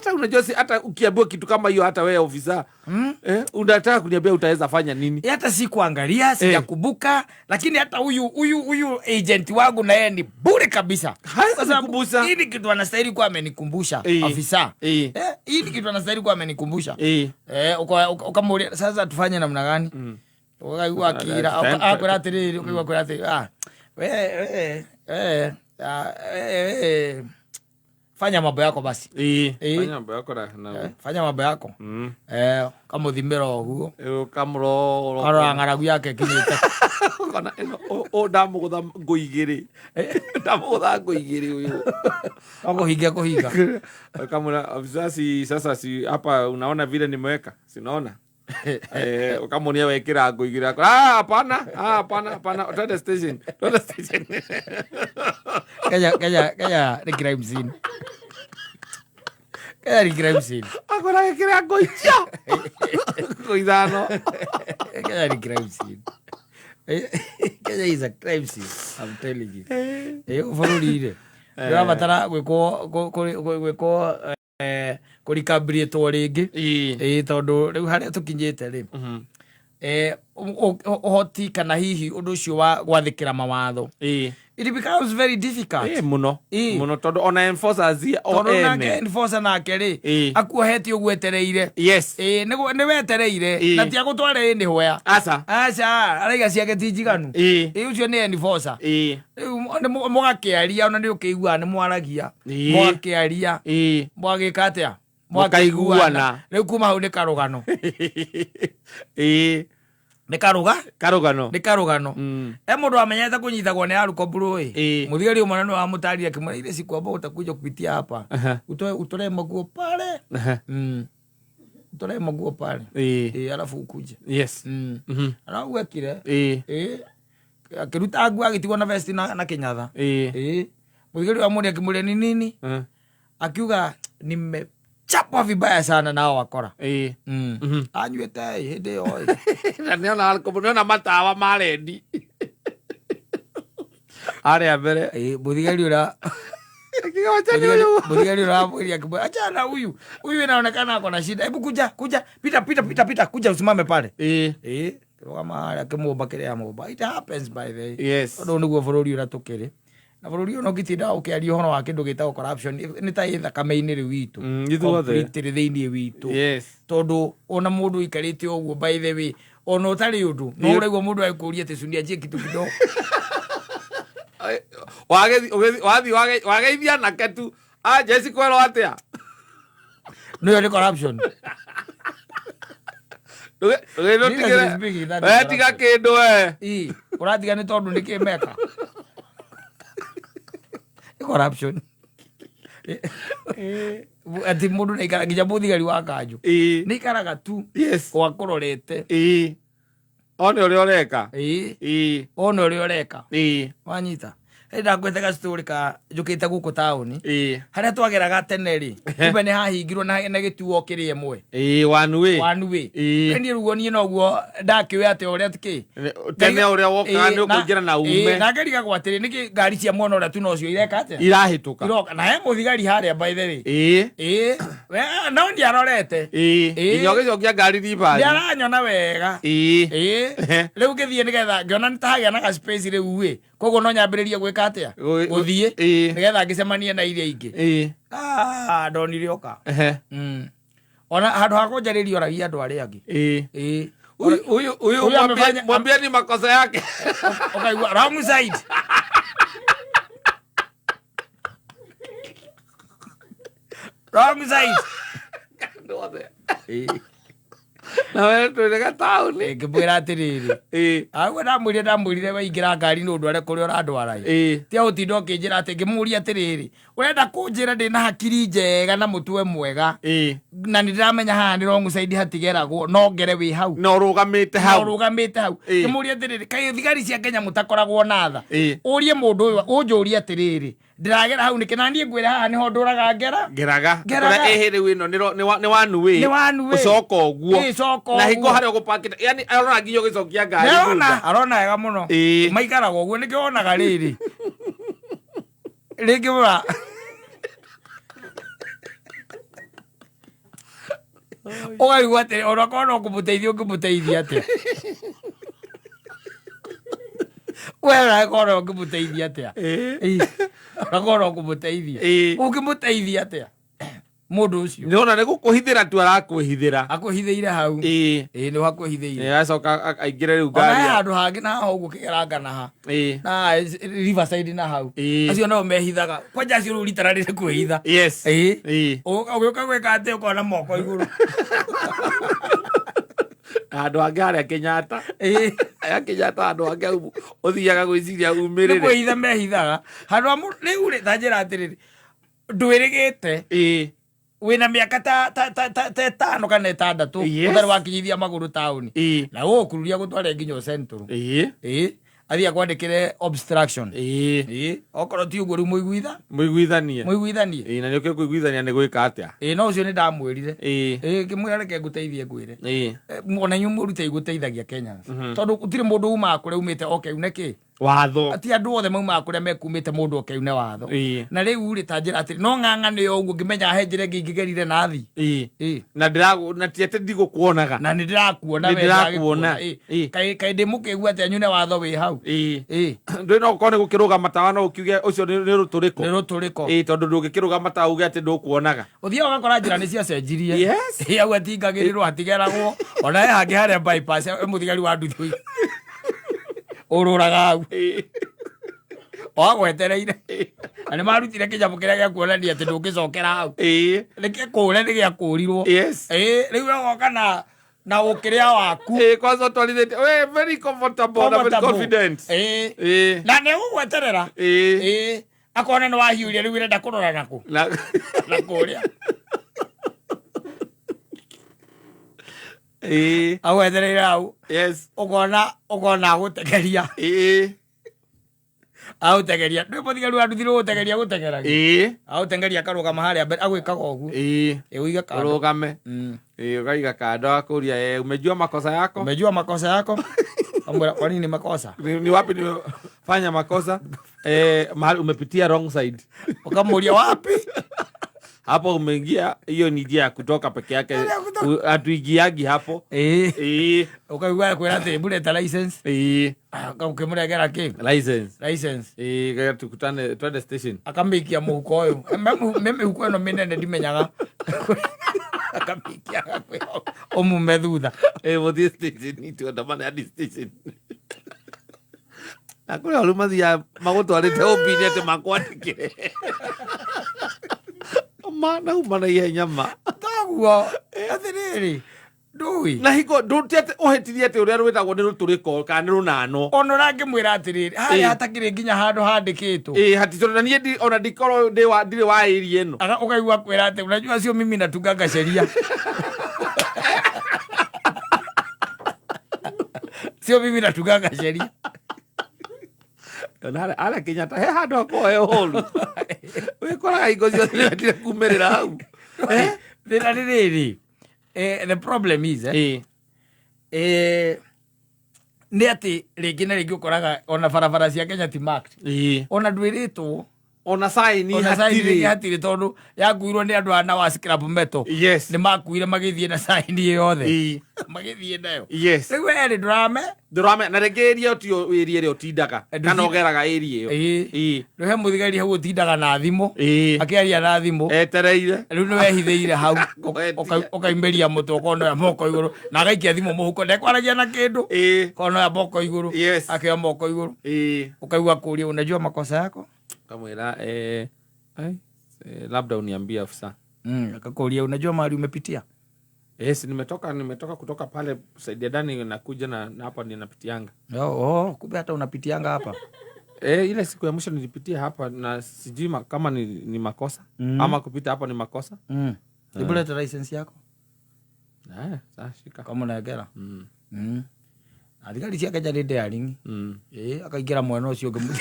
hata unajua hata ukiambiwa kitu kama hiyo hata wewe ofisa unataka kuniambia utaweza fanya nini? Hata si kuangalia sijakumbuka, lakini hata huyu agent wangu na yeye ni bure kabisa. Sasa hili kitu anastahili kuwa amenikumbusha ofisa. Hili kitu anastahili kuwa amenikumbusha. Ukamuuliza sasa tufanye namna gani? Ukaigua akira akwira atiriri ukaigua akwira fanya mambo yako basi. Fanya mambo yako na fanya mambo yako. Kama udhimbero huo. Kamro ngaragu yake kinyita. Kana ndamugutha nguigiri. Ndamugutha nguigiri huyo. Kuhiga. Kama visasi sasa si hapa unaona vile nimeweka. Sinaona. Ukamunia wekira nguigiri. Hapana. Twende station. Kaya ni crime scene. Kaya ni crime scene. Agora wekira nguicia. Cuidado. Kaya ni crime scene. Kaya is a crime scene. I'm telling you. Ufururi ndio batara gwiko kurikabrietwo ringi tondu riu haria tukinyite ri uhoti kana hihi undu ucio wa gwathikira mawatho it becomes very difficult muno tondu ona enforcers enforcer nake ri akuohetio gwetereire ni wetereire na tia gutware ni hoya aca araiga ciake tinjiganu ucio ni enforcer riu mugakiaria ona ni ukigua ni mwaragia mugakiaria mwagika atia mwakaiguana riu kuma hau ni karugano ni karugano mundu amenyete kunyitagwo ni aruko broi muthigari umwe wa mutari akimwira ile siku ambapo utakuja kupitia hapa utolee maguo pale utolee maguo pale alafu ukuje ana uwekire akiruta agua agitigwo na vest na kinyatha muthigari wa mundu akimwira ni nini akiuga chapa vibaya sana nao wakora anyuete hinde yo na niona alikomuona matawa marendi are mbere muthigari ura achana huyu inaonekana ako na shida, hebu kuja pita kuja usimame pale kama akimomba kile amomba. It happens by the ndo niguo bururi ura tukiri na bururi no gitinda ukiaria hono wa kindu gitagwo corruption ni ta thakame-ini riu witu completely thiini witu tondu ona mundu ikarite oguo by the way ona utari undu no uraigua mundu akuria te sunia je kitu kidogo wageithia na ketu Jesse kwero atia no ni corruption tiga kindu uratiga ni tondu nikimeka corruption ati mundu ni kara nginya muthigari wa kanju ni karaga tu wakororete one uri oreka one uri oreka wanyita enda gwetega story ka njukite guku tauni haria twageraga teneri kumbe ni hahingirwo na gituo kiri emwe one way ni rugo ni noguo ndakiwe ate uria tiki tene uria woka ni ukungira na ume na ngari gagwatiri niki ngari cia mwana uria tu nocio ireka ate irahituka iroka na he muthigari haria by the way we no ndi arorete inyogicokia ngari riba ndi aranyona wega riu ngithie nigetha ngiona nitahagia na space riu kogo no nyambiririe gwika atia guthie nigetha ngicemanie na iria ingi ndonire oka ona handu ha kunjariria oragia andu aria angi huyu mwambie ni makosa yake ukaigua wrong side na wewe tulega tauni ngibwira atiriri agwe ndamwirire waingira ngari nundu are kuria urandwara tia utindo kinjira ati ngimuria atiriri urenda kunjira ndina hakiri njega na mutwe mwega na ndiramenya haha ni wrong side hatigeragwo no ngere wi hau no rugamite hau ngimuria atiriri kai thigari cia Kenya mutakoragwo na tha urie mundu uyu unjuria atiriri ndiragera hau nikinanie ngwira haha niho nduraga ngeraga ehire wino ni wanu we ucoka uguo na hingo haria gupakita yani arona nginyo gicokia ngari arona ega muno maikaraga uguo nikionaga riri ringi bura Ogaigua atä ona korwo kumuteithia ngumuteithia atä wera korwo ngumuteithia atä ona korwo kumuteithia ungimuteithia atä mundu ucio niona ni gukuhithira tu arakwihithira akuhithiire hau ni wakuhithiire acoka aingire riu ngari ona handu hangi na ho gukigeranga na ha na Riverside na hau acio no mehithaga kwanja acio ru ritara riri kwihitha ugiuka gwika atä ukona moko iguru andu angi aria Kenyatta Kenyatta andu angi au uthiaga gwiciria umirire kwihitha mehithaga handu riu ri tanjira atiriri ndwirigite wina miaka ta 5 kana 6 uthari wakinyithia maguru tauni na ukururia gutware nginya central athia kwandikire obstruction okorwo ti uguo riu muiguithanie na nä å kä kuiguithania nä gwä ka atä a no å cio nä ndamwärire kä mwä reke ngåteithie ngwä ona inyuä må rute igåteithagia Kenya tondå gå tirä må ndå umaga kå rä umä te okeune kä watho ti andå othe maumaga kå rä a mekumä te må ndå okeune watho na rä u rä tanjä ra atä no ng'ang'ane o å guo ngä menya he njä ra ngä ingä gerire nathi na ti atä ndigå kuonaga na nä ndä rakuona kaä ndä må kä gu atä anyune watho wä hau ndå no korwo nä gå kä rå gama tawa no å kiuge å cio nä rå tå rä ko tondå ndå ngä kä rå gama tawa uge atä ndå kuonaga å thiaga å gakora njä ra nä ciacenjirie au atingagä rä rwo hatigeragwo ona he hangä harä a bypass må thigari wa nduthi å rå raga au wagwetereire na nä marutire kä nyamå kä rä a gä a kuonania atä ndå ngä cokera hau nä kä kå re nä gä a kå rirwo rä u agoka na å kä rä a waku na nä gå gweterera akona nä wahiå rä u renda kå rora nakå na kå rä a agwethereire hau ũkona agũtegeria agũtegeria ndwĩ mũthigari wa nduthi gũtegeria gũtegeragia agũtegeria akarũgama harĩa mbere agwĩkaga ũguo ũige kando ũrũgame ũkaiga kando akũria umejua makosa yako amwera kwa nini makosa ni wapi nimefanya makosa mahali umepitia wrong side ukamwambia wapi hapo umeingia, hiyo ni njia ya kutoka peke yake, atuingiagi hapo ukaigwa kwera ati buleta license ukimurengera ki license gaya tukutane twende station akamikia muhuko uyu mimi huko no minene ndimenyaga akamikia kwe omume thutha muthie station ni tuandamane hadi station akore alumathia magutwarite obini ati makwandikire mana umana ihenya ma taguo athiriri ndui na hiko ndutiate uhetirie ati uria rwitagwo ni ruturiko kana ni runano ono rangi mwira atiriri haya hatakire nginya handu handikitwo hatitoro na nie ona ndikoro ndiri wa area eno ukaigwa kwira ati unajua sio mimi natunganga sheria sio mimi natunganga sheria na ala Kenyatta he handu akoe holu wikoraga ingo ciothe nĩwendire kumĩrĩra hau thĩna nĩ rĩrĩ the problem is nĩ atĩ rĩngĩ na rĩngĩ ũkoraga ona barabara cia Kenya ti marked ona ndwĩrĩtwo ona saini hatirĩ tondu yakuirwo nĩ andũ ana wa scrap metal nĩ makuire magĩthiĩ na saini yothe magĩthiĩ nayo rĩu erĩ ndũrame na rĩngĩ area tio area ĩrĩa ũtindaga kana ũgeraga area ĩyo rĩu he mũthigari hau ũtindaga na thimũ akĩaria na thimũ etereire rĩu nĩ wehithĩire hau ũkaimĩria mũtwe ũkonoya moko igũrũ na agaikia thimũ mũhuko ndekwaragia na kĩndũ konoya moko igũrũ akĩoya moko igũrũ ũkaigua kũria unajua makosa yako kamwira labda uniambie afisa akakuulia unajua mahali umepitia yes nimetoka kutoka pale saidia ndani nakuja na hapa ninapitianga kumbe hata unapitianga hapa ile siku ya mwisho nilipitia hapa na sijui kama ni makosa ama kupita hapa ni makosa ibuleta license yako sasa shika kama unaegera athigari cia Kenya nĩ ndaring akaingĩra mwena ũcio ngĩmuthi